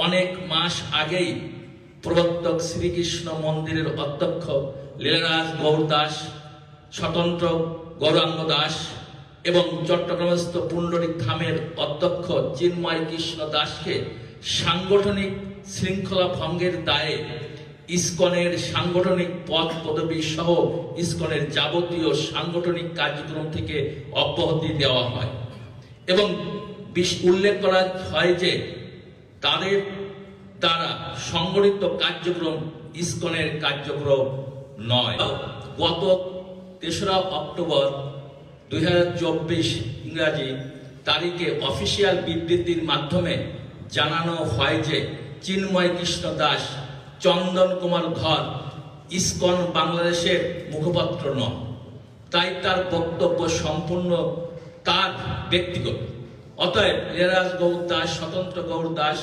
অনেক মাস আগেই প্রবর্তক শ্রীকৃষ্ণ মন্দিরের অধ্যক্ষ লীলারাজ গৌর দাস, স্বতন্ত্র গৌরাঙ্গ দাস এবং চট্টগ্রামস্থ পুণ্ডরিক ধামের অধ্যক্ষ চিন্ময় কৃষ্ণ দাসকে সাংগঠনিক শৃঙ্খলা ভঙ্গের দায়ে ইসকনের সাংগঠনিক পদ পদবী সহ ইসকনের যাবতীয় সাংগঠনিক কার্যক্রম থেকে অব্যাহতি দেওয়া হয় এবং উল্লেখ করা হয় যে তাদের দ্বারা সংগঠিত কার্যক্রম ইসকনের কার্যক্রম নয়। গত ৩রা অক্টোবর ২০২৪ ইংরাজি তারিখে অফিসিয়াল বিবৃতির মাধ্যমে জানানো হয় যে চিন্ময় কৃষ্ণ দাস, চন্দন কুমার ধর ইসকন বাংলাদেশের মুখপাত্র নন, তাই তার বক্তব্য সম্পূর্ণ তার ব্যক্তিগত। অতএব লীলারাজ গৌর দাস, স্বতন্ত্র গৌর দাস